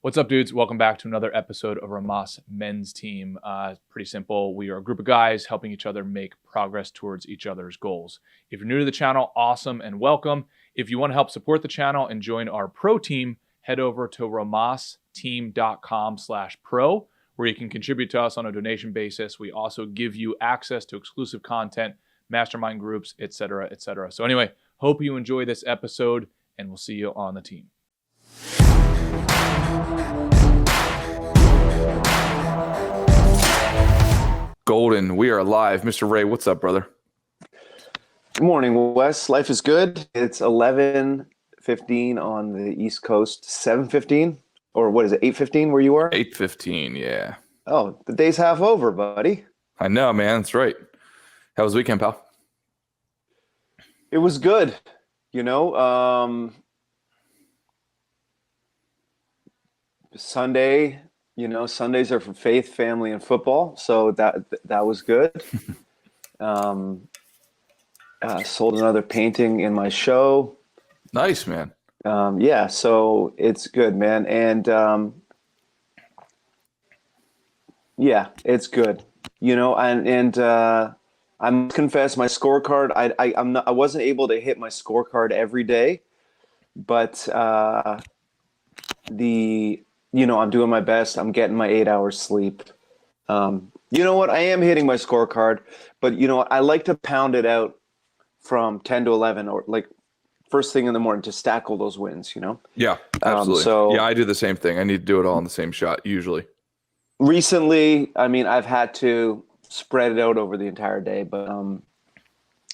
What's up, dudes? Welcome back to another episode of Rhomas Men's Team. Pretty simple. We are a group of guys helping each other make progress towards each other's goals. If you're new to the channel, awesome and welcome. If you want to help support the channel and join our pro team, head over to rhomasteam.com/pro, where you can contribute to us on a donation basis. We also give you access to exclusive content, mastermind groups, etc., etc. So anyway, hope you enjoy this episode, and we'll see you on the team. Golden, we are live. Mr. Ray, what's up, brother? Good morning, Wes. Life is good. It's 11:15 on the East Coast. 7:15, or what is it? 8:15 where you are? 8:15, yeah. Oh, the day's half over, buddy. I know, man. That's right. How was the weekend, pal? It was good. Sunday. Sundays are for faith, family, and football. So that was good. Sold another painting in my show. Nice, man. Yeah, so it's good, man. And yeah, it's good. I must confess, my scorecard. I wasn't able to hit my scorecard every day, but I'm doing my best. I'm getting my 8 hours sleep. You know what? I am hitting my scorecard, but I like to pound it out from 10 to 11 or like first thing in the morning to stack all those wins, Yeah, absolutely. I do the same thing. I need to do it all in the same shot usually. Recently, I've had to spread it out over the entire day, but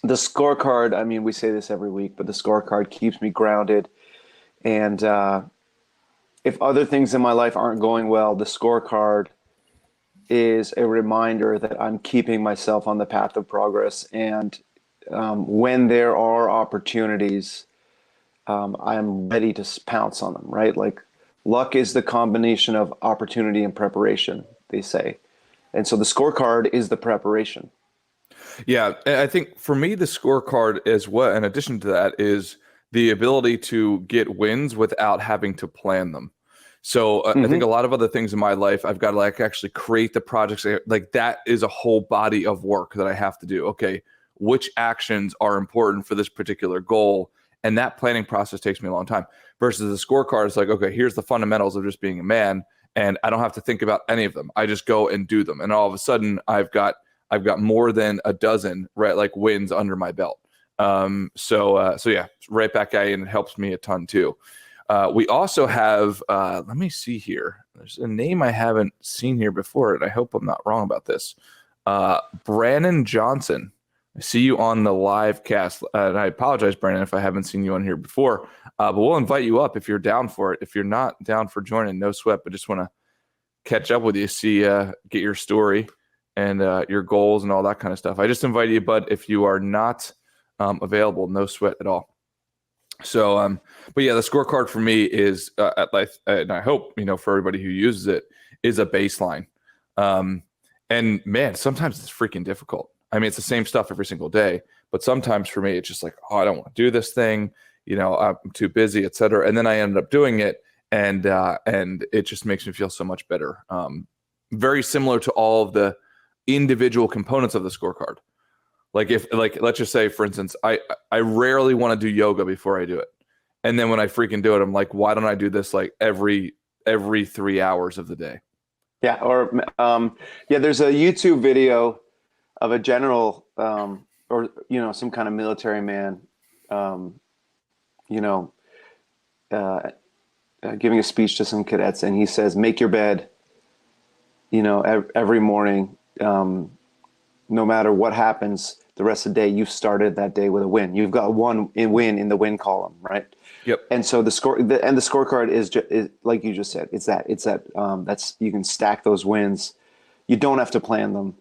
the scorecard, we say this every week, but the scorecard keeps me grounded. And if other things in my life aren't going well, the scorecard is a reminder that I'm keeping myself on the path of progress. And when there are opportunities, I'm ready to pounce on them, right? Like luck is the combination of opportunity and preparation, they say. And so the scorecard is the preparation. Yeah, I think for me, the scorecard is what, in addition to that, is the ability to get wins without having to plan them. So I think a lot of other things in my life, I've got to actually create the projects. Like that is a whole body of work that I have to do. Okay, which actions are important for this particular goal? And that planning process takes me a long time versus the scorecard is like, okay, here's the fundamentals of just being a man. And I don't have to think about any of them. I just go and do them. And all of a sudden I've got more than a dozen, right, like wins under my belt. So yeah, right back at you, and it helps me a ton too. We also have, let me see here. There's a name I haven't seen here before, and I hope I'm not wrong about this. Brandon Johnson. I see you on the live cast, and I apologize, Brandon, if I haven't seen you on here before. But we'll invite you up if you're down for it. If you're not down for joining, no sweat, but just want to catch up with you, see, get your story and your goals and all that kind of stuff. I just invite you, but if you are not available, no sweat at all. So, but yeah, the scorecard for me is at life, and I hope, for everybody who uses it, is a baseline. And man, sometimes it's freaking difficult. It's the same stuff every single day, but sometimes for me, it's just like, oh, I don't want to do this thing. I'm too busy, et cetera. And then I ended up doing it, and it just makes me feel so much better. Very similar to all of the individual components of the scorecard. Let's just say, for instance, I rarely want to do yoga before I do it. And then when I freaking do it, I'm like, why don't I do this like every 3 hours of the day? Yeah. Or there's a YouTube video of a general or some kind of military man giving a speech to some cadets, and he says, make your bed every morning, no matter what happens the rest of the day, you've started that day with a win. You've got one win in the win column, right? Yep. And so the scorecard is like you just said, it's that that's, you can stack those wins. You don't have to plan them.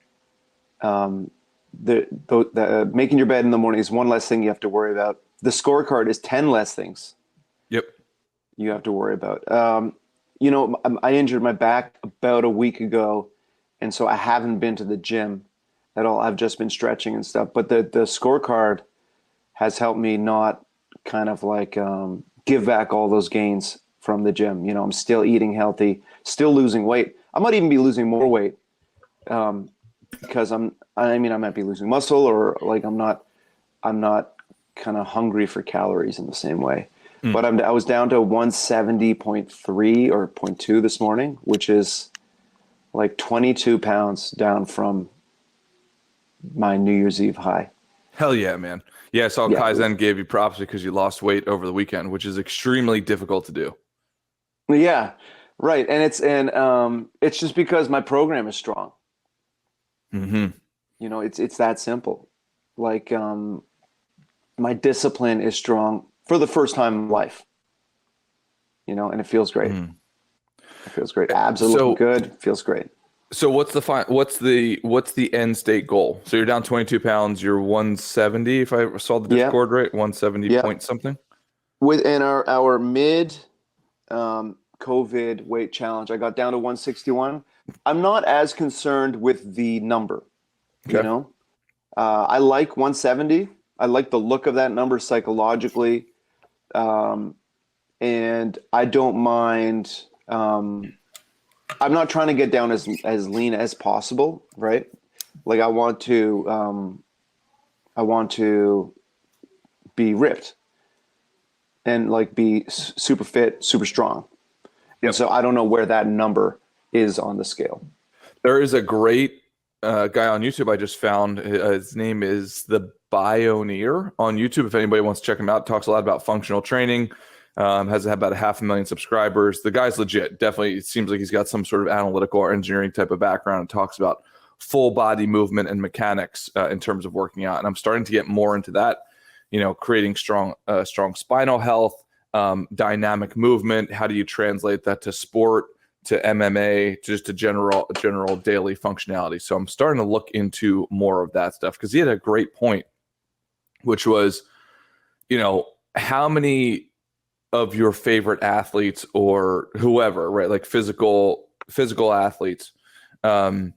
The making your bed in the morning is one less thing you have to worry about. The scorecard is 10 less things. Yep. You have to worry about. I injured my back about a week ago, and so I haven't been to the gym at all. I've just been stretching and stuff. But the scorecard has helped me not kind of like give back all those gains from the gym. You know, I'm still eating healthy, still losing weight. I might even be losing more weight because I might be losing muscle, or like I'm not kind of hungry for calories in the same way. But I was down to 170.3 or zero point 0.2 this morning, which is like 22 pounds down from my New Year's Eve high. Hell yeah, man. Yeah, I saw Yeah. Kaizen gave you props because you lost weight over the weekend, which is extremely difficult to do. Yeah, right. And it's just because my program is strong. Mm-hmm. You know, it's that simple. Like my discipline is strong for the first time in life. You know, and it feels great. It feels great. Abs are looking good. Feels great. So what's the end state goal? So you're down 22 pounds. You're 170, if I saw the Discord right, 170 point something. Within our mid COVID weight challenge, I got down to 161. I'm not as concerned with the number. Okay. You know, I like 170. I like the look of that number psychologically, and I don't mind. I'm not trying to get down as lean as possible, right? Like I want to be ripped and like be super fit, super strong. And so I don't know where that number is on the scale. There is a great guy on YouTube I just found. His name is The Bioneer on YouTube. If anybody wants to check him out, talks a lot about functional training. Has about 500,000 subscribers. The guy's legit. Definitely, it seems like he's got some sort of analytical or engineering type of background, and talks about full body movement and mechanics in terms of working out. And I'm starting to get more into that, you know, creating strong spinal health, dynamic movement. How do you translate that to sport, to MMA, to just to general daily functionality? So I'm starting to look into more of that stuff, because he had a great point, which was, you know, how many of your favorite athletes or whoever, right? Like physical athletes, are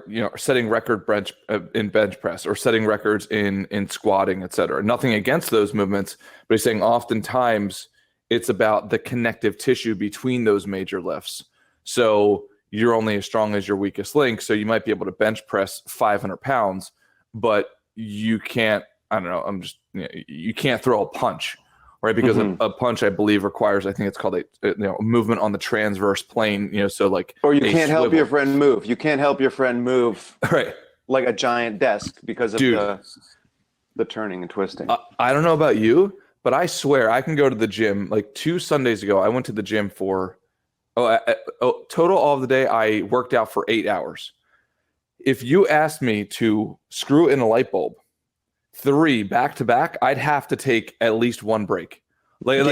you know, setting record in bench press, or setting records in squatting, etc. Nothing against those movements, but he's saying oftentimes it's about the connective tissue between those major lifts. So you're only as strong as your weakest link. So you might be able to bench press 500 pounds, but you can't. I don't know. You can't throw a punch, right? Because a punch, I believe, requires, I think it's called a movement on the transverse plane. You know, so like, or you can't help your friend move. You can't help your friend move, right? Like a giant desk because of the turning and twisting. I don't know about you, but I swear I can go to the gym. Like 2 Sundays ago, I went to the gym for total all of the day. I worked out for 8 hours. If you asked me to screw in a light bulb 3 back to back, I'd have to take at least one break. Like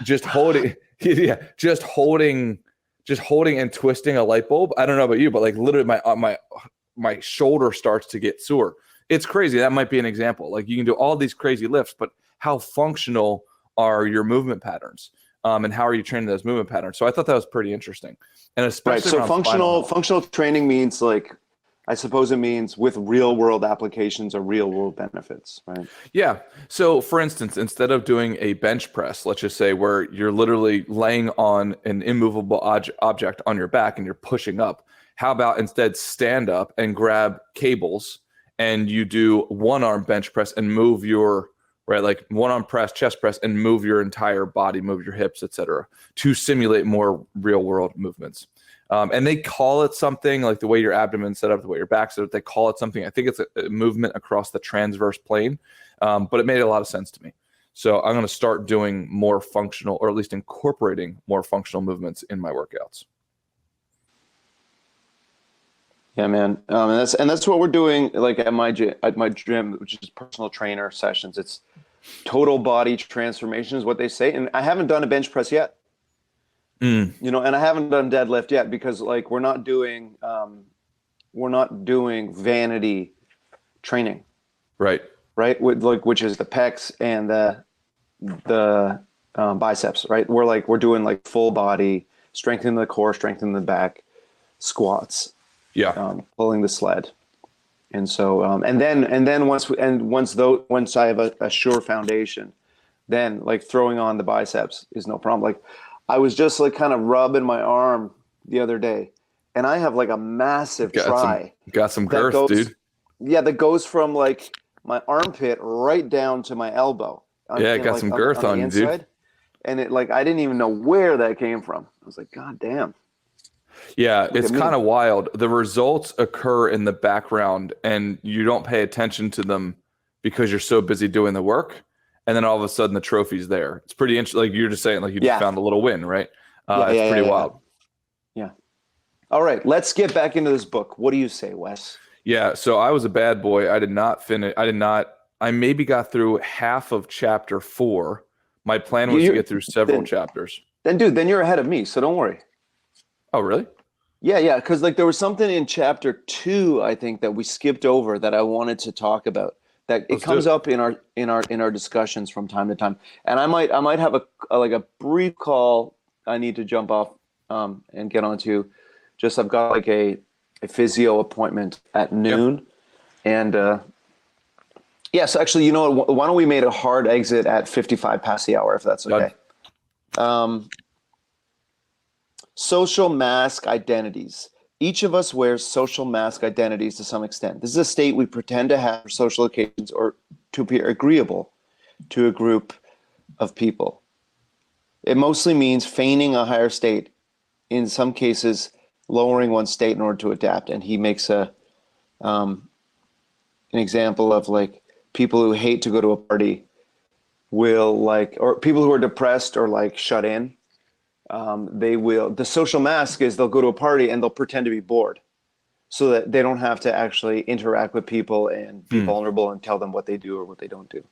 just holding, just holding and twisting a light bulb. I don't know about you, but like literally my shoulder starts to get sore. It's crazy. That might be an example. Like you can do all these crazy lifts, but how functional are your movement patterns? And how are you training those movement patterns? So I thought that was pretty interesting. And especially so functional training means, like, I suppose it means with real world applications or real world benefits, right? Yeah. So for instance, instead of doing a bench press, let's just say where you're literally laying on an immovable object on your back and you're pushing up, how about instead stand up and grab cables and you do one arm bench press and move your, right, like one arm press, chest press, and move your entire body, move your hips, etc., to simulate more real world movements. And they call it something like the way your abdomen's set up, the way your back's set up. They call it something. I think it's a movement across the transverse plane, but it made a lot of sense to me. So I'm going to start doing more functional, or at least incorporating more functional movements in my workouts. Yeah, man. And that's what we're doing. Like at my gym, which is personal trainer sessions. It's total body transformation is what they say. And I haven't done a bench press yet. You know, and I haven't done deadlift yet because like we're not doing vanity training, right? Which is the pecs and the biceps, right? We're doing like full body, strengthening the core, strengthening the back, squats, pulling the sled, and so and then once I have a sure foundation, then like throwing on the biceps is no problem. Like I was just like kind of rubbing my arm the other day, and I have like a massive try Got some that girth, goes, dude. yeah, that goes from like my armpit right down to my elbow Yeah, in got like some girth on the on you, dude. inside. And it like I didn't even know where that came from. I was like, God damn. Yeah, Look it's at me. kind of wild. The results occur in the background and you don't pay attention to them because you're so busy doing the work. And then all of a sudden the trophy's there. It's pretty interesting. Like you're just saying, like you just Yeah. found a little win, right? Yeah, It's yeah, pretty yeah, yeah. wild. Yeah. All right, let's get back into this book. What do you say, Wes? Yeah, so I was a bad boy. I did not finish. I maybe got through half of chapter 4. My plan was to You get through several chapters. then you're ahead of me, so don't worry. Oh, really? Yeah, yeah, because like there was something in chapter 2, I think, that we skipped over that I wanted to talk about. That it Let's do comes it. up in our discussions from time to time, and I might have like a brief call I need to jump off and get onto. Just I've got like a physio appointment at Yeah. noon, and yes, actually, you know what? Why don't we make a hard exit at 55 past the hour, if that's Done. okay? Social mask identities. Each of us wears social mask identities to some extent. This is a state we pretend to have for social occasions or to appear agreeable to a group of people. It mostly means feigning a higher state, in some cases, lowering one's state in order to adapt. And he makes an example of like people who hate to go to a party will like, or people who are depressed or like shut in. The social mask is they'll go to a party and they'll pretend to be bored so that they don't have to actually interact with people and be vulnerable and tell them what they do or what they don't do.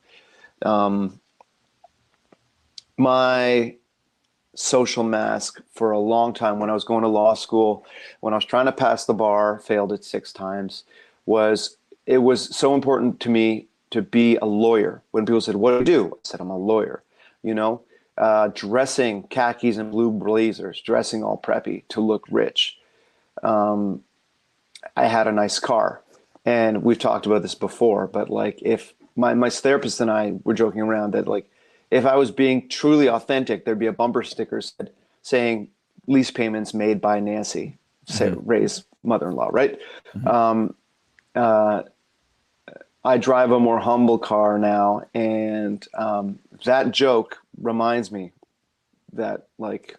My social mask for a long time when I was going to law school, when I was trying to pass the bar, failed it 6 times, it was so important to me to be a lawyer. When people said, "What do you do?" I said, "I'm a lawyer." You know, dressing khakis and blue blazers, dressing all preppy to look rich. I had a nice car, and we've talked about this before. But like, if my therapist and I were joking around that like, if I was being truly authentic, there'd be a bumper sticker saying "lease payments made by Nancy, say Ray's mother-in-law," right? I drive a more humble car now, and that joke reminds me that like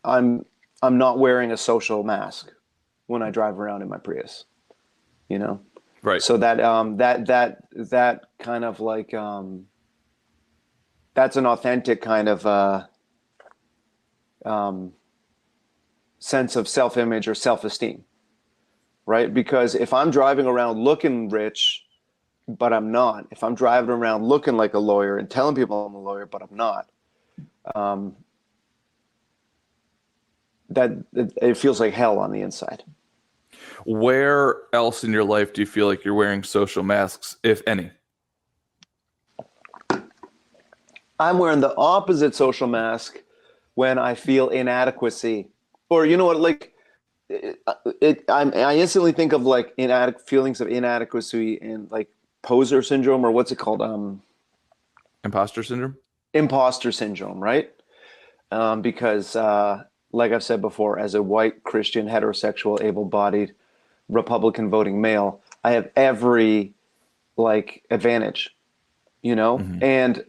I'm not wearing a social mask when I drive around in my Prius, you know. Right. So that kind of like that's an authentic kind of sense of self-image or self-esteem, right? Because if I'm driving around looking rich, but I'm not, if I'm driving around looking like a lawyer and telling people I'm a lawyer, but I'm not, that it feels like hell on the inside. Where else in your life do you feel like you're wearing social masks, if any? I'm wearing the opposite social mask when I feel inadequacy, or you know what, like I instantly think of like feelings of inadequacy and like poser syndrome, or what's it called? Imposter syndrome? Imposter syndrome, right? Because like I've said before, as a white Christian heterosexual able-bodied Republican voting male, I have every like advantage, you know, and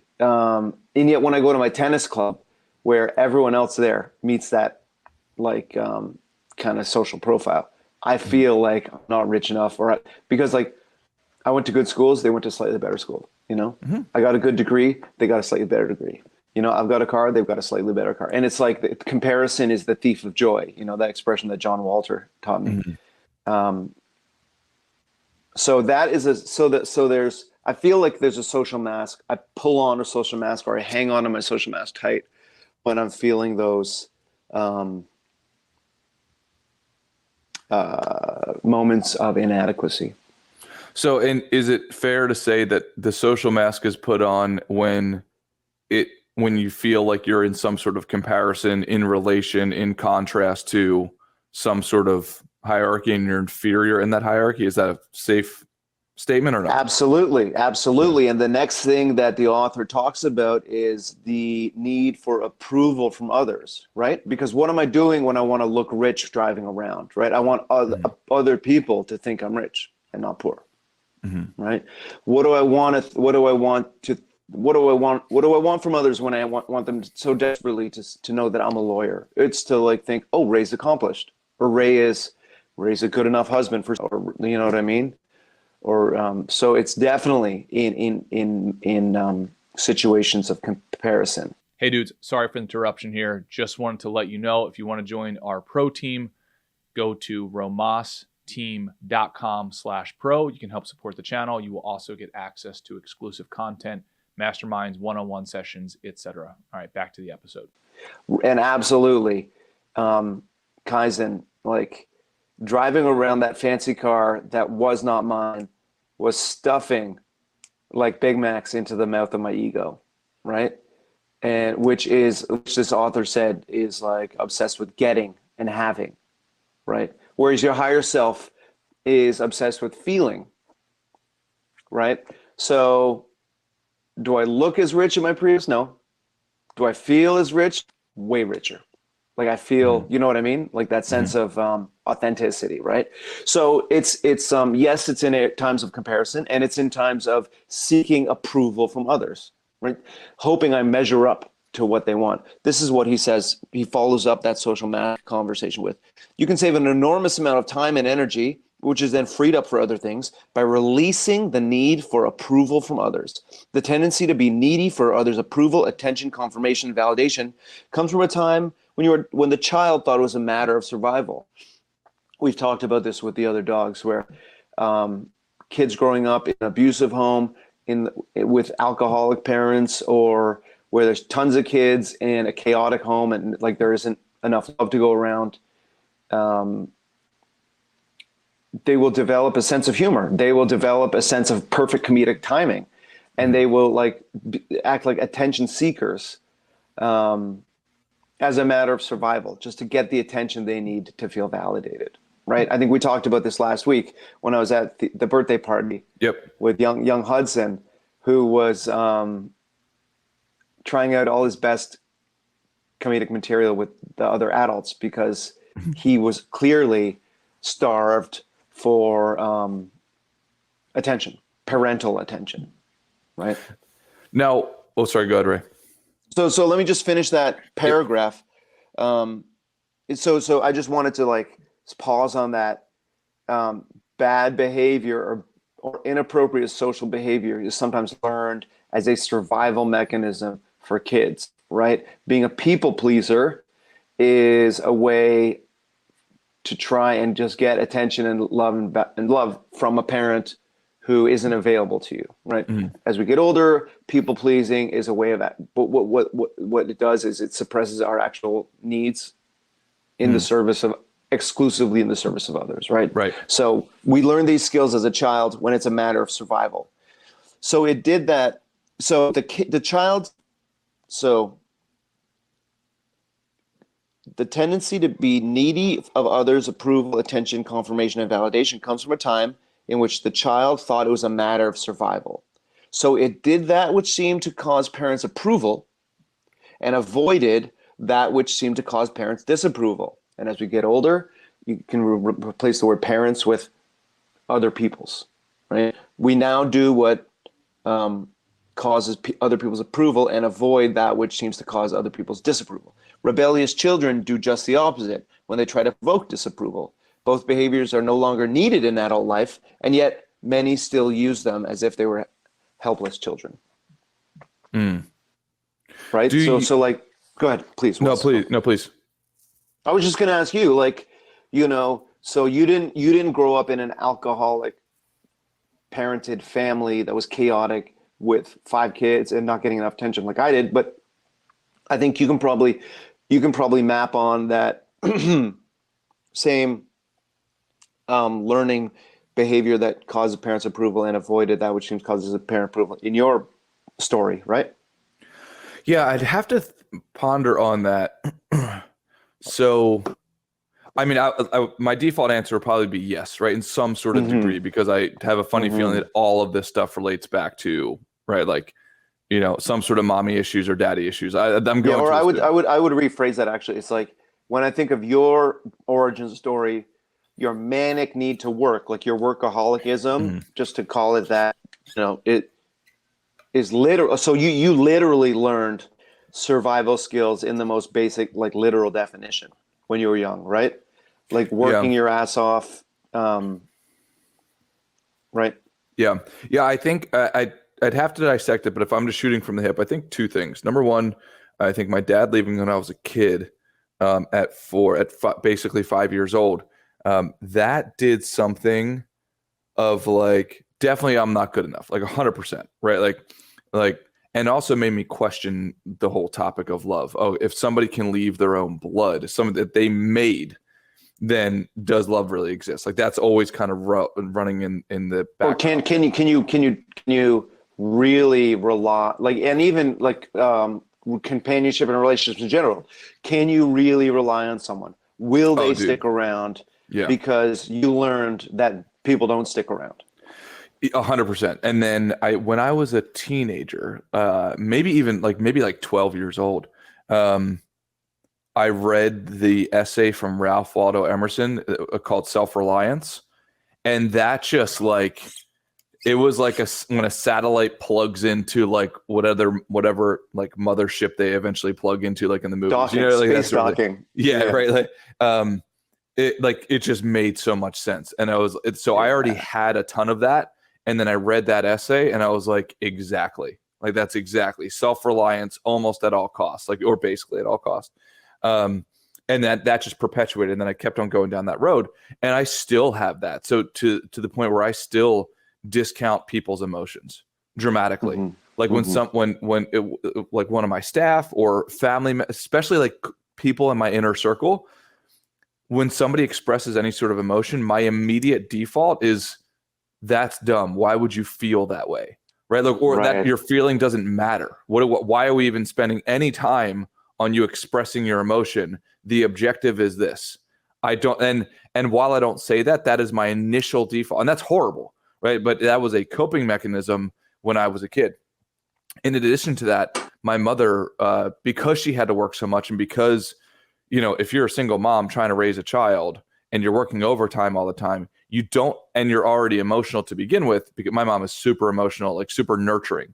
yet when I go to my tennis club, where everyone else there meets that like kind of social profile, I feel like I'm not rich enough, because like I went to good schools, they went to slightly better school, you know. I got a good degree, they got a slightly better degree. You know, I've got a car, they've got a slightly better car. And it's like the comparison is the thief of joy, you know, that expression that John Walter taught me. So that is there's, I feel like there's a social mask. I pull on a social mask, or I hang on to my social mask tight when I'm feeling those moments of inadequacy. So, and is it fair to say that the social mask is put on when you feel like you're in some sort of comparison, in contrast to some sort of hierarchy, and you're inferior in that hierarchy? Is that a safe statement or no? Absolutely, absolutely. And the next thing that the author talks about is the need for approval from others, right? Because what am I doing when I want to look rich driving around, right? I want other people to think I'm rich and not poor, right? What do I want to? What do I want to? What do I want? What do I want from others when I want them so desperately to know that I'm a lawyer? It's to like think, oh, Ray's accomplished, or Ray's a good enough husband for, or you know what I mean? Or so it's definitely in situations of comparison. Hey dudes, sorry for the interruption here. Just wanted to let you know, if you want to join our pro team, go to romasteam.com/pro. You can help support the channel. You will also get access to exclusive content, masterminds, one-on-one sessions, etc. All right, back to the episode. And absolutely, Kaizen, like driving around that fancy car that was not mine was stuffing like Big Macs into the mouth of my ego, right? And which this author said is like obsessed with getting and having, right? Whereas your higher self is obsessed with feeling, right? So do I look as rich in my Prius? No. Do I feel as rich? Way richer. Like I feel, you know what I mean? Like that sense of authenticity, right? So it's yes, it's in times of comparison, and it's in times of seeking approval from others, right? Hoping I measure up to what they want. This is what he says. He follows up that social math conversation with: you can save an enormous amount of time and energy, which is then freed up for other things, by releasing the need for approval from others. The tendency to be needy for others' approval, attention, confirmation, validation comes from a time when the child thought it was a matter of survival. We've talked about this with the other dogs, where kids growing up in an abusive home, with alcoholic parents, or where there's tons of kids in a chaotic home and like there isn't enough love to go around. They will develop a sense of humor. They will develop a sense of perfect comedic timing, and they will act like attention seekers as a matter of survival, just to get the attention they need to feel validated. Right? I think we talked about this last week when I was at the birthday party. Yep. With young Hudson, who was trying out all his best comedic material with the other adults because he was clearly starved for attention, parental attention, right? Now, oh, sorry, go ahead, Ray. So let me just finish that paragraph. So I just wanted to pause on that. Bad behavior or inappropriate social behavior is sometimes learned as a survival mechanism for kids, right? Being a people pleaser is a way to try and just get attention and love from a parent who isn't available to you, right? Mm-hmm. As we get older, people pleasing is a way of that. But what it does is it suppresses our actual needs in the service of exclusively in the service of others, right? Right. So we learn these skills as a child when it's a matter of survival. So it did that. So the child. So the tendency to be needy of others' approval, attention, confirmation, and validation comes from a time in which the child thought it was a matter of survival. So it did that which seemed to cause parents' approval and avoided that which seemed to cause parents' disapproval. And as we get older, you can replace the word parents with other people's, right? We now do what causes other people's approval and avoid that which seems to cause other people's disapproval. Rebellious children do just the opposite when they try to provoke disapproval. Both behaviors are no longer needed in adult life, and yet many still use them as if they were helpless children. Mm. Right? So go ahead, please. No, please. I was just going to ask you, so you didn't grow up in an alcoholic parented family that was chaotic with 5 kids and not getting enough attention like I did, but I think you can probably map on that same learning behavior that causes parents' approval and avoided that which causes a parent approval in your story, right? Yeah, I'd have to ponder on that. So I mean, my default answer would probably be yes, right, in some sort of degree, because I have a funny feeling that all of this stuff relates back to, right, like, some sort of mommy issues or daddy issues. I'm going Yeah, or to I would assume. rephrase that actually. It's like when I think of your origin story, your manic need to work, like your workaholicism, just to call it that, it is literal. So you literally learned survival skills in the most basic, like literal definition when you were young, right? Like working Yeah. your ass off, right? Yeah. Yeah. I think I'd have to dissect it, but if I'm just shooting from the hip, I think two things. Number one, I think my dad leaving when I was a kid, basically 5 years old, that did something of like, definitely I'm not good enough, like 100%, right? Like, and also made me question the whole topic of love. Oh, if somebody can leave their own blood, something that they made, then does love really exist? Like that's always kind of running in the Or background. can you really rely, like, and even like companionship and relationships in general, can you really rely on someone? Will Oh, they dude. stick around? Yeah. Because you learned that people don't stick around. 100%. And then when I was a teenager, maybe like 12 years old, I read the essay from Ralph Waldo Emerson called Self-Reliance. And that just like, it was like when a satellite plugs into like whatever like mothership they eventually plug into, like in the movies, Docking, like space that's sort of docking. yeah, right. It just made so much sense. And I already had a ton of that. And then I read that essay and I was like, exactly. Like that's exactly self-reliance almost at all costs, like, or basically at all costs. And that just perpetuated. And then I kept on going down that road and I still have that. So to the point where I still discount people's emotions dramatically. Like when like one of my staff or family, especially like people in my inner circle, when somebody expresses any sort of emotion, my immediate default is, that's dumb. Why would you feel that way? Right. Like, or that your feeling doesn't matter. Why are we even spending any time on you expressing your emotion? The objective is this. I don't, and while I don't say that, that is my initial default. And that's horrible. Right. But that was a coping mechanism when I was a kid. In addition to that, my mother, because she had to work so much, and because, if you're a single mom trying to raise a child and you're working overtime all the time, and you're already emotional to begin with, because my mom is super emotional, like super nurturing,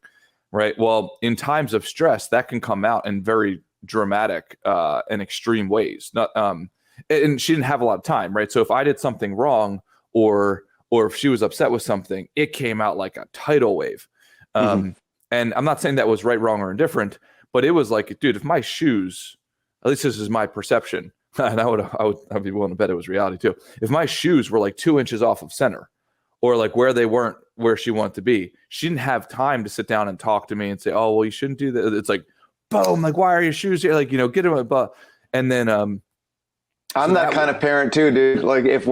right? Well, in times of stress, that can come out in very dramatic and extreme ways. And she didn't have a lot of time, right? So if I did something wrong, or if she was upset with something, it came out like a tidal wave. And I'm not saying that was right, wrong, or indifferent, but it was like, dude, if my shoes, at least this is my perception, and I'd be willing to bet it was reality too. If my shoes were like 2 inches off of center, or like where they weren't where she wanted to be, she didn't have time to sit down and talk to me and say, "Oh, well, you shouldn't do that." It's like, boom, like, why are your shoes here? Like, get them. And then I'm that kind of parent too, dude. Like if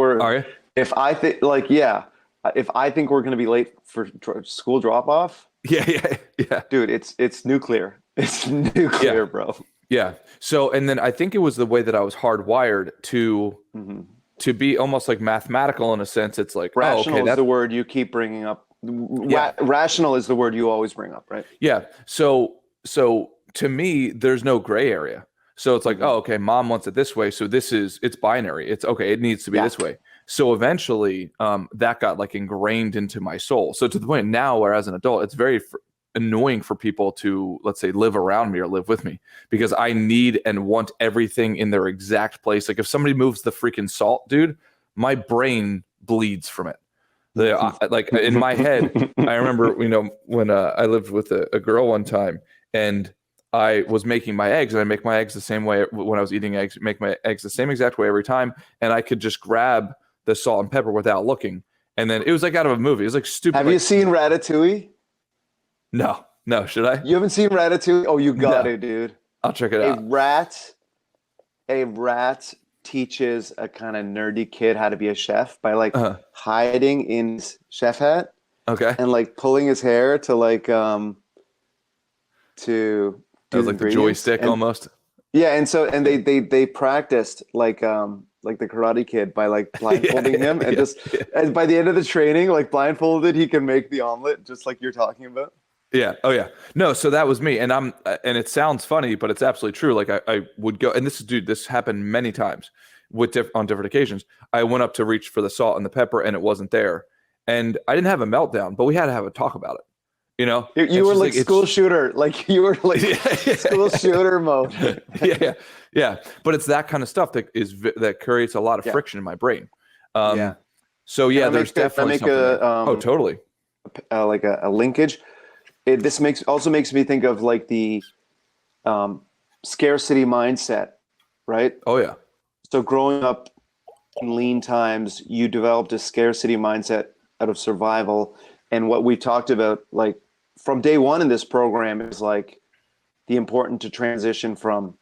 I think we're going to be late for school drop off, yeah, dude, it's nuclear. It's nuclear, bro. Yeah. So, and then I think it was the way that I was hardwired to be almost like mathematical in a sense. It's like, rational is the word you keep bringing up. Rational is the word you always bring up, right? Yeah. So to me, there's no gray area. So it's like, okay, mom wants it this way. So it's binary. It's okay. It needs to be this way. So eventually that got like ingrained into my soul. So to the point now where as an adult, it's very annoying for people to, let's say, live around me or live with me, because I need and want everything in their exact place. Like if somebody moves the freaking salt, dude, my brain bleeds from it. Like in my head, I remember, when I lived with a girl one time, and I was making my eggs, and I make my eggs the same way when I was eating eggs, make my eggs the same exact way every time. And I could just grab the salt and pepper without looking. And then it was like out of a movie. It was like stupid. Have you seen Ratatouille? No, should I? You haven't seen Ratatouille? Oh, you got it, dude. I'll check it out. A rat teaches a kind of nerdy kid how to be a chef by like hiding in his chef hat. Okay. And like pulling his hair to like to that was like the joystick almost. Yeah, and they practiced like like the Karate Kid by like blindfolding him and just yeah. and by the end of the training, like blindfolded, he can make the omelet just like you're talking about. Yeah. Oh yeah. No, so that was me. And and it sounds funny, but it's absolutely true. Like I would go, and this happened many times on different occasions. I went up to reach for the salt and the pepper and it wasn't there. And I didn't have a meltdown, but we had to have a talk about it. You know, You were like school shooter, like you were like school shooter mode. yeah. But it's that kind of stuff that creates a lot of friction in my brain. So yeah, there's definitely something. Totally. Like a linkage. This also makes me think of like the scarcity mindset, right? Oh yeah. So growing up in lean times, you developed a scarcity mindset out of survival, and what we talked about, like from day one in this program, is like the important to transition from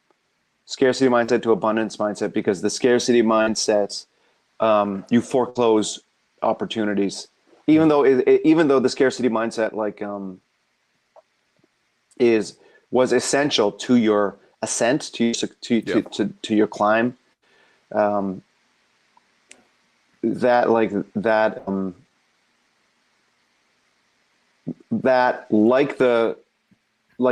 scarcity mindset to abundance mindset, because the scarcity mindset, you foreclose opportunities, even though the scarcity mindset like was essential to your ascent, to your climb. That like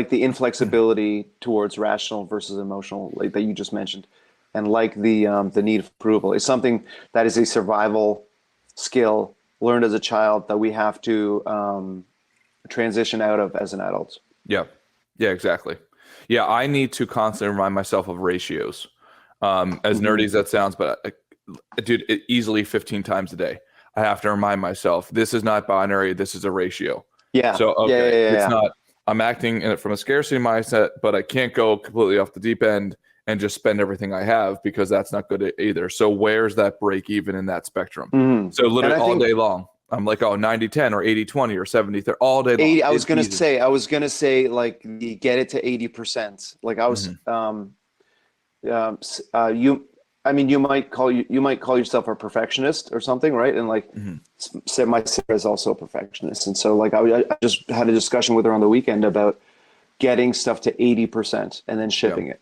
the inflexibility towards rational versus emotional, like that you just mentioned, and like the need for approval is something that is a survival skill learned as a child that we have to transition out of as an adult. Yeah, exactly. Yeah, I need to constantly remind myself of ratios. As nerdy as that sounds, but dude, easily 15 times a day. I have to remind myself, this is not binary, this is a ratio. Yeah. So, okay, it's not, I'm acting in it from a scarcity mindset, but I can't go completely off the deep end and just spend everything I have, because that's not good either. So where's that break even in that spectrum? Mm-hmm. So literally all day long, I'm like, 90-10 or 80-20 or 70-30 all day long. 80, I was going to say like get it to 80%. Like I was, you might call yourself a perfectionist or something, right? And like, my Sarah is also a perfectionist, and so like I just had a discussion with her on the weekend about getting stuff to 80% and then shipping it.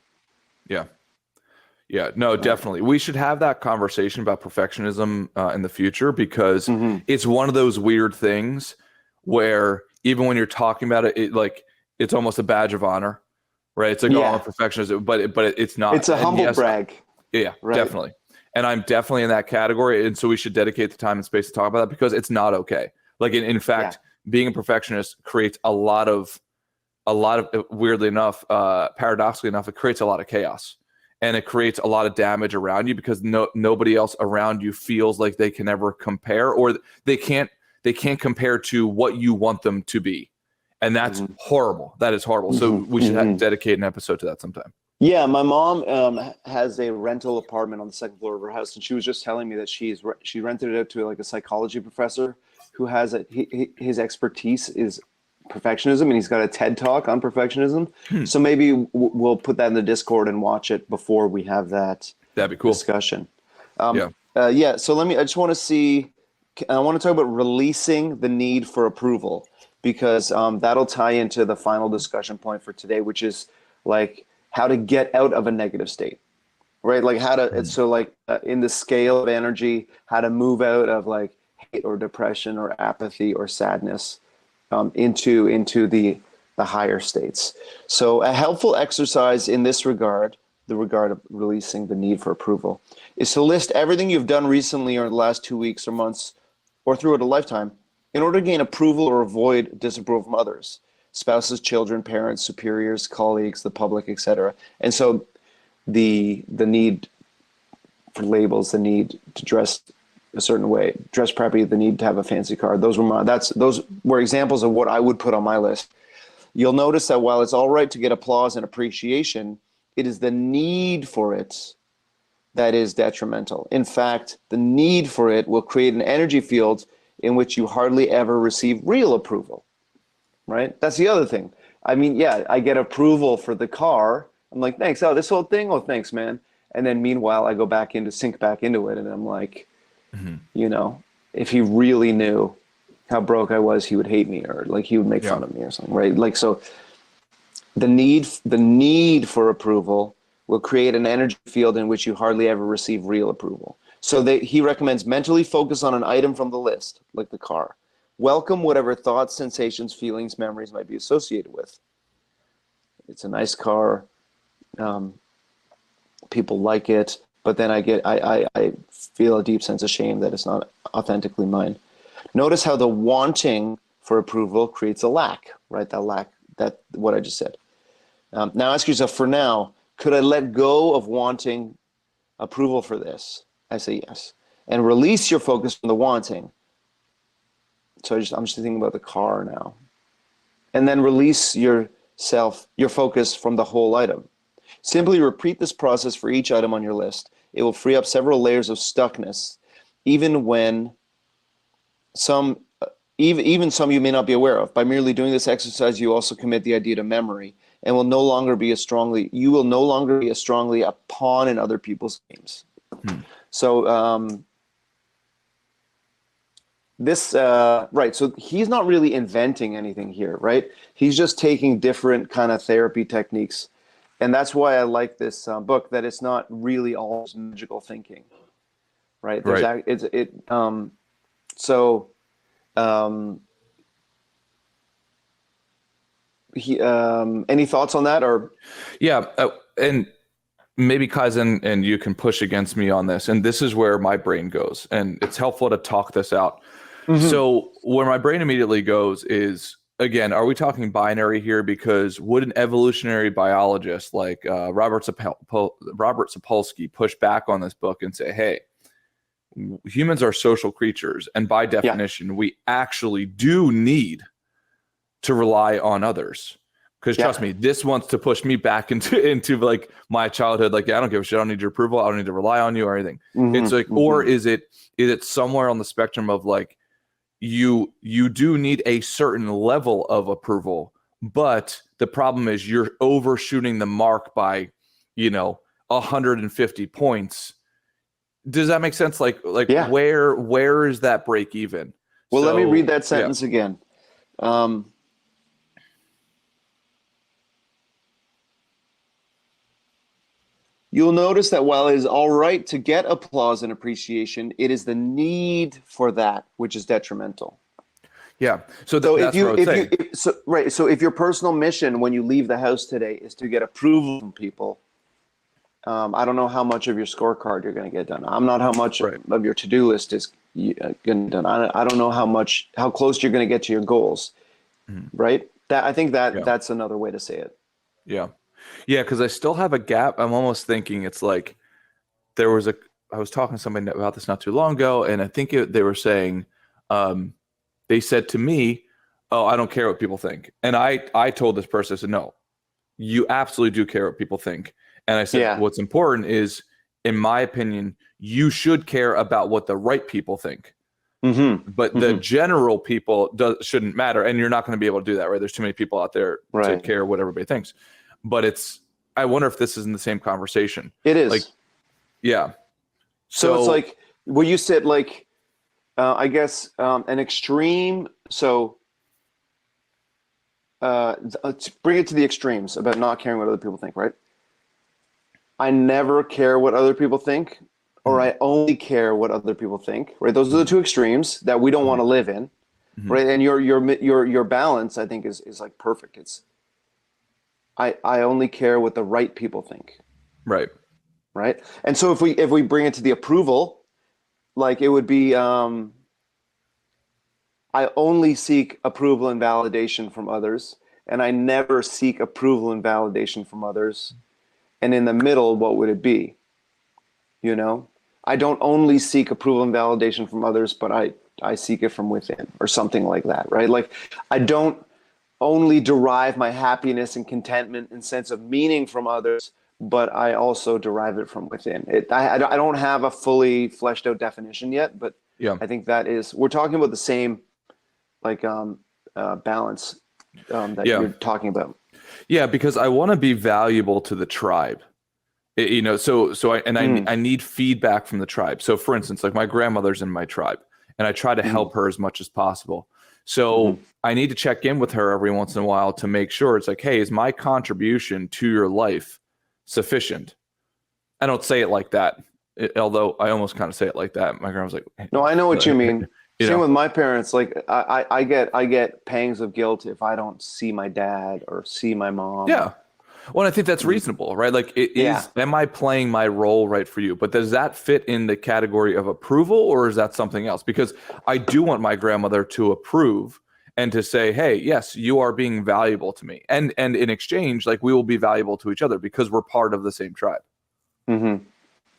Yeah, no, definitely. We should have that conversation about perfectionism in the future, because it's one of those weird things where even when you're talking about it, it's almost a badge of honor, right? It's like, I'm a perfectionist, but it's not. It's a humble brag. Yeah, right. Definitely. And I'm definitely in that category. And so we should dedicate the time and space to talk about that, because it's not okay. Like in fact, being a perfectionist creates a lot of weirdly enough, paradoxically enough, it creates a lot of chaos, and it creates a lot of damage around you, because nobody else around you feels like they can ever compare, or they can't compare to what you want them to be. And that's horrible. That is horrible. So we should dedicate an episode to that sometime. Yeah, my mom has a rental apartment on the second floor of her house, and she was just telling me that she rented it out to like a psychology professor who has his expertise is perfectionism, and he's got a TED talk on perfectionism. So maybe we'll put that in the Discord and watch it before we have that. That'd be cool discussion. So I just want to see. I want to talk about releasing the need for approval, because that'll tie into the final discussion point for today, which is like how to get out of a negative state, right? Like how to, so like in the scale of energy, how to move out of like hate or depression or apathy or sadness into the higher states. So a helpful exercise in this regard, the regard of releasing the need for approval, is to list everything you've done recently or the last 2 weeks or months or throughout a lifetime in order to gain approval or avoid disapproval from others. Spouses, children, parents, superiors, colleagues, the public, etc. And so the need for labels, the need to dress a certain way, dress preppy, the need to have a fancy car. Those were examples of what I would put on my list. You'll notice that while it's all right to get applause and appreciation, it is the need for it that is detrimental. In fact, the need for it will create an energy field in which you hardly ever receive real approval. Right? That's the other thing. I mean, I get approval for the car. I'm like, thanks. Oh, this whole thing? Oh, thanks, man. And then meanwhile, I go sink back into it. And I'm like, if he really knew how broke I was, he would hate me, or like he would make fun of me or something. Right? Like, so the need for approval will create an energy field in which you hardly ever receive real approval. So he recommends mentally focus on an item from the list, like the car. Welcome whatever thoughts, sensations, feelings, memories might be associated with. It's a nice car. People like it, but then I feel a deep sense of shame that it's not authentically mine. Notice how the wanting for approval creates a lack, right? That what I just said. Now ask yourself, for now, could I let go of wanting approval for this? I say yes. And release your focus from the wanting. So I'm just thinking about the car now. And then release your focus from the whole item. Simply repeat this process for each item on your list. It will free up several layers of stuckness, even some you may not be aware of. By merely doing this exercise, you also commit the idea to memory and will no longer be as strongly a pawn in other people's games. So so he's not really inventing anything here, right? He's just taking different kind of therapy techniques. And that's why I like this book, that it's not really all magical thinking, right? Any thoughts on that? Or Yeah, and maybe Kaizen and you can push against me on this, and this is where my brain goes, and it's helpful to talk this out. So where my brain immediately goes is, again, are we talking binary here? Because would an evolutionary biologist like Robert Sapolsky push back on this book and say, hey, humans are social creatures, and by definition, we actually do need to rely on others? Because trust me, this wants to push me back into like my childhood. Like, I don't give a shit. I don't need your approval. I don't need to rely on you or anything. It's like, or is it somewhere on the spectrum of like, you do need a certain level of approval, but the problem is you're overshooting the mark by, 150 points. Does that make sense? Like where is that break even? Well, let me read that sentence again. You'll notice that while it is all right to get applause and appreciation, it is the need for that which is detrimental. Yeah. So that's what I was saying. So if your personal mission when you leave the house today is to get approval from people, I don't know how much of your scorecard you're going to get done. I'm not how much of your to-do list is going to be done. I don't know how close you're going to get to your goals, right? I think that's another way to say it. Yeah. Yeah, because I still have a gap. I'm almost thinking it's like I was talking to somebody about this not too long ago, and I think they were saying, they said to me, oh, I don't care what people think. And I told this person, I said, no, you absolutely do care what people think. And I said, what's important is, in my opinion, you should care about what the right people think. But the general people shouldn't matter. And you're not going to be able to do that, right? There's too many people out there to care what everybody thinks. But I wonder if this is in the same conversation. It is. Like, yeah. So it's like, well, you said like, I guess an extreme. So let's bring it to the extremes about not caring what other people think, right? I never care what other people think, or I only care what other people think, right? Those are the two extremes that we don't want to live in, right? And your balance, I think, is like perfect. It's I only care what the right people think. Right. And so if we bring it to the approval, like it would be, I only seek approval and validation from others, and I never seek approval and validation from others. And in the middle, what would it be? I don't only seek approval and validation from others, but I seek it from within, or something like that, right? Like I don't only derive my happiness and contentment and sense of meaning from others, but I also derive it from within. I don't have a fully fleshed out definition yet, but I think we're talking about the same balance that you're talking about. Yeah, because I want to be valuable to the tribe. I need feedback from the tribe. So for instance, like my grandmother's in my tribe, and I try to help her as much as possible. So I need to check in with her every once in a while to make sure it's like, hey, is my contribution to your life sufficient. I don't say it like that, although I almost kind of say it like that. My grandma's like, No, I know what you mean. You Same know. with my parents. Like I get pangs of guilt if I don't see my dad or see my mom. Yeah. Well, I think that's reasonable, right? Like, am I playing my role right for you? But does that fit in the category of approval, or is that something else? Because I do want my grandmother to approve and to say, hey, yes, you are being valuable to me. And in exchange, like, we will be valuable to each other because we're part of the same tribe. Mm-hmm.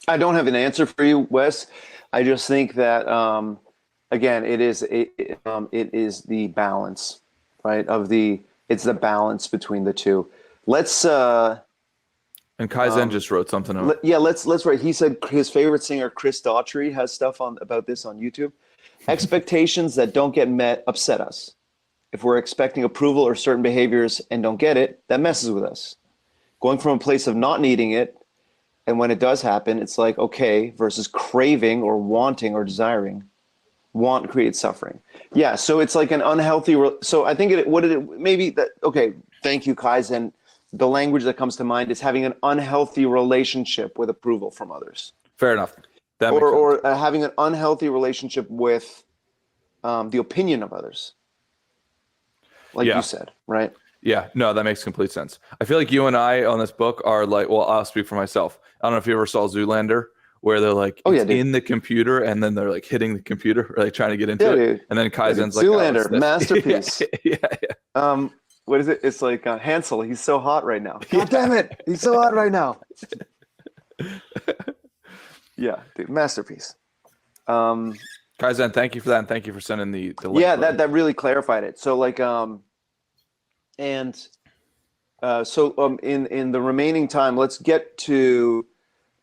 I don't have an answer for you, Wes. I just think that, again, it is the balance, right? It's the balance between the two. Let's And Kaizen just wrote something out. let's write. He said his favorite singer, Chris Daughtry, has stuff about this on YouTube. Expectations that don't get met upset us. If we're expecting approval or certain behaviors and don't get it, that messes with us. Going from a place of not needing it, and when it does happen, it's like, okay, versus craving or wanting or desiring. Want creates suffering. Yeah, so it's like an unhealthy. So I think okay, thank you, Kaizen. The language that comes to mind is having an unhealthy relationship with approval from others. Fair enough. Or having an unhealthy relationship with the opinion of others. Like you said, right? Yeah, no, that makes complete sense. I feel like you and I on this book are like, well, I'll speak for myself. I don't know if you ever saw Zoolander, where they're like in the computer and then they're like hitting the computer, or like trying to get into it. Dude. And then Kaizen's like, Zoolander, masterpiece. yeah. What is it? It's like Hansel. He's so hot right now. God damn it. He's so hot right now. Yeah, dude, masterpiece. Kaizen, thank you for that. And thank you for sending the link. Yeah, that really clarified it. So like, in the remaining time, let's get to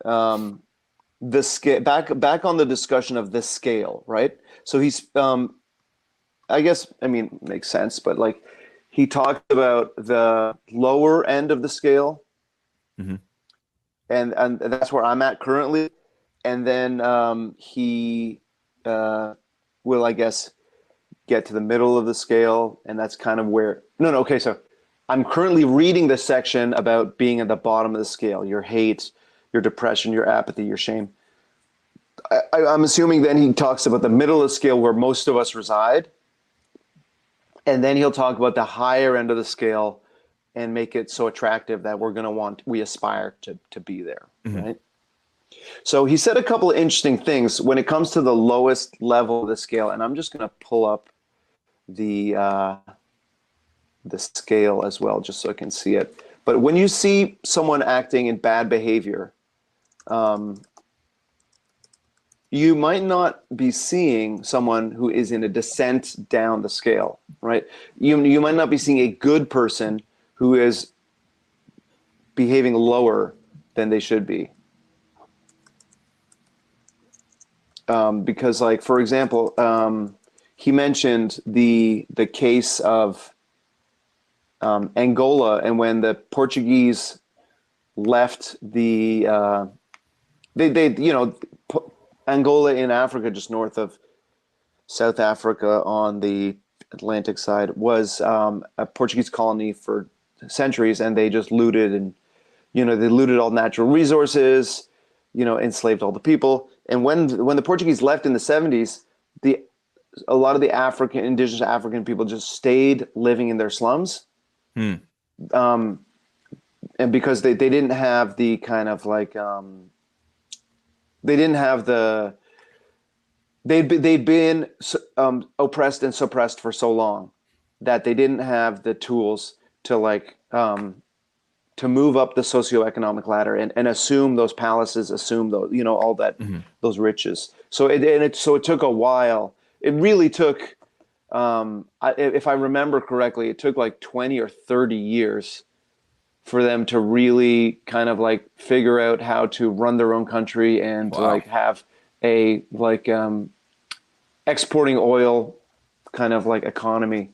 the scale, back on the discussion of the scale, right? So he's I guess, I mean, makes sense, but like he talked about the lower end of the scale, and that's where I'm at currently, and then he will, I guess, get to the middle of the scale, and that's kind of where okay, so I'm currently reading the section about being at the bottom of the scale, your hate, your depression, your apathy, your shame. I'm assuming then he talks about the middle of the scale where most of us reside, and then he'll talk about the higher end of the scale and make it so attractive that we aspire to be there, right? So he said a couple of interesting things when it comes to the lowest level of the scale, and I'm just going to pull up the scale as well, just so I can see it. But when you see someone acting in bad behavior, you might not be seeing someone who is in a descent down the scale, right? You might not be seeing a good person who is behaving lower than they should be. Because, like, for example, he mentioned the case of Angola, and when the Portuguese left Angola in Africa, just north of South Africa on the Atlantic side, was a Portuguese colony for centuries, and they just looted, and they looted all natural resources, enslaved all the people. And when the Portuguese left in the 70s, a lot of the indigenous African people just stayed living in their slums. And because they didn't have the kind of like they'd been oppressed and suppressed for so long that they didn't have the tools to to move up the socioeconomic ladder and assume those palaces, assume those, all that, those riches. So it took a while. It really took, if I remember correctly, it took like 20 or 30 years for them to really kind of like figure out how to run their own country and like have a exporting oil kind of like economy.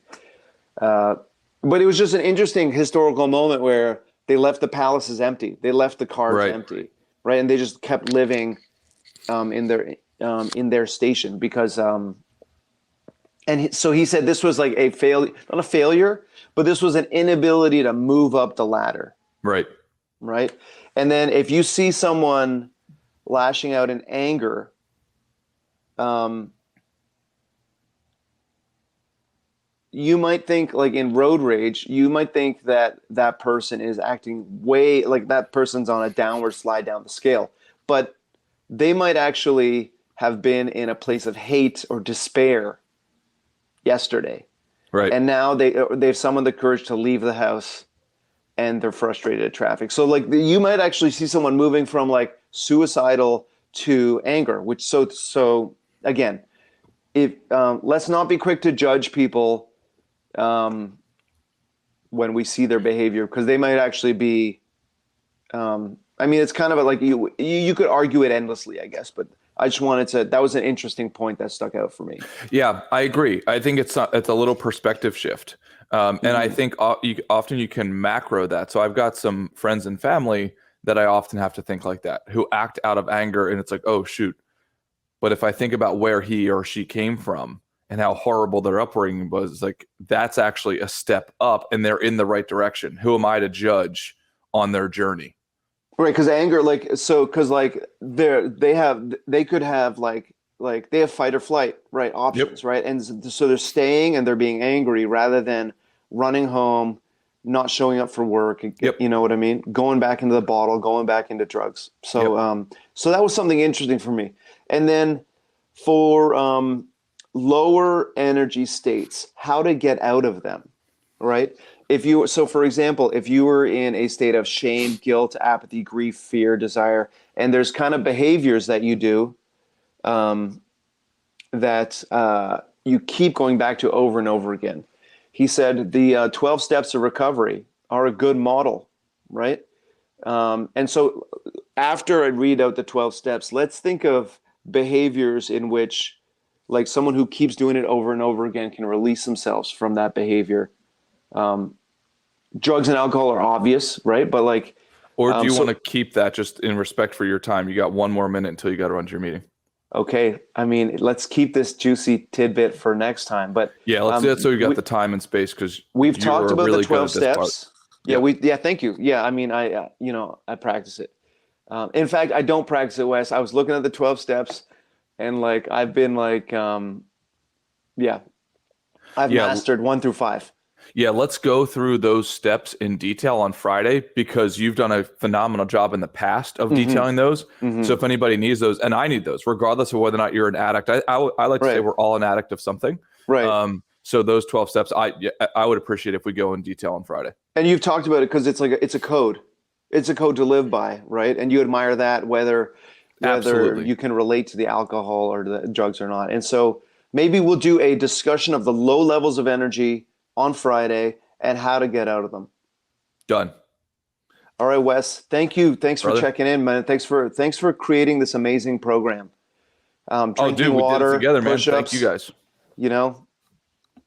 But it was just an interesting historical moment where they left the palaces empty. They left the cars empty, right? And they just kept living in their station because so he said this was like a failure, not a failure, but this was an inability to move up the ladder. Right. right? And then if you see someone lashing out in anger, you might think, like in road rage, you might think that that person is acting way like that person's on a downward slide down the scale, but they might actually have been in a place of hate or despair yesterday, Right. and now they've summoned the courage to leave the house, and they're frustrated at traffic. So like you might actually see someone moving from like suicidal to anger, which so again, if let's not be quick to judge people when we see their behavior, because they might actually be I mean, it's kind of like you could argue it endlessly, I guess, but I just wanted to, that was an interesting point that stuck out for me. Yeah, I agree. I think it's a little perspective shift. And I think often you can macro that. So I've got some friends and family that I often have to think like that, who act out of anger, and it's like, oh shoot. But if I think about where he or she came from and how horrible their upbringing was, like that's actually a step up and they're in the right direction. Who am I to judge on their journey? Right, because anger, like, so, because like they could have like they have fight or flight, right, options, right, and so they're staying and they're being angry rather than running home, not showing up for work. You know what I mean? Going back into the bottle, going back into drugs. So, so that was something interesting for me. And then for lower energy states, how to get out of them, right? So for example, if you were in a state of shame, guilt, apathy, grief, fear, desire, and there's kind of behaviors that you do that you keep going back to over and over again. He said the 12 steps of recovery are a good model, right? And so after I read out the 12 steps, let's think of behaviors in which, like, someone who keeps doing it over and over again can release themselves from that behavior. Drugs and alcohol are obvious, right? But like, or do you want to keep that just in respect for your time? You got one more minute until you got to run to your meeting. Okay, I mean, let's keep this juicy tidbit for next time. But yeah, let's do it so we got the time and space, because we've talked about really the 12 steps. Yeah, thank you. Yeah, I mean, I practice it. In fact, I don't practice it, Wes. I was looking at the 12 steps, and like I've been like, I've mastered 1 through 5. Yeah, let's go through those steps in detail on Friday, because you've done a phenomenal job in the past of detailing those. So if anybody needs those, and I need those, regardless of whether or not you're an addict, I like to say we're all an addict of something. Right. So those 12 steps, I would appreciate if we go in detail on Friday. And you've talked about it because it's like it's a code. It's a code to live by, right? And you admire that whether you can relate to the alcohol or the drugs or not. And so maybe we'll do a discussion of the low levels of energy on Friday and how to get out of them. Done. All right, Wes. Thank you. Thanks for checking in, man. Thanks for creating this amazing program. Drinking water, we did it together, man. Push-ups, thank you guys. You know,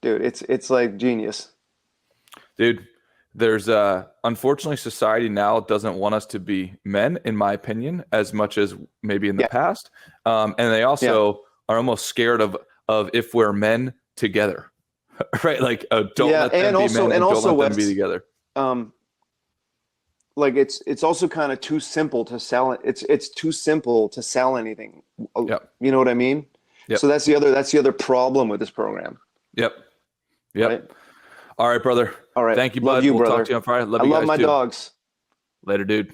dude, it's like genius. Dude, there's unfortunately society now doesn't want us to be men, in my opinion, as much as maybe in the past. And they also are almost scared of if we're men together. Right, like don't let them be men, and don't let them be together. Like it's also kind of too simple to sell it. It's too simple to sell anything. Yep. You know what I mean? Yep. So that's the other problem with this program. Yep. Right? All right, brother. All right. Thank you, bud. Love you, we'll brother. talk to you on Friday. I love my dogs. Later, dude.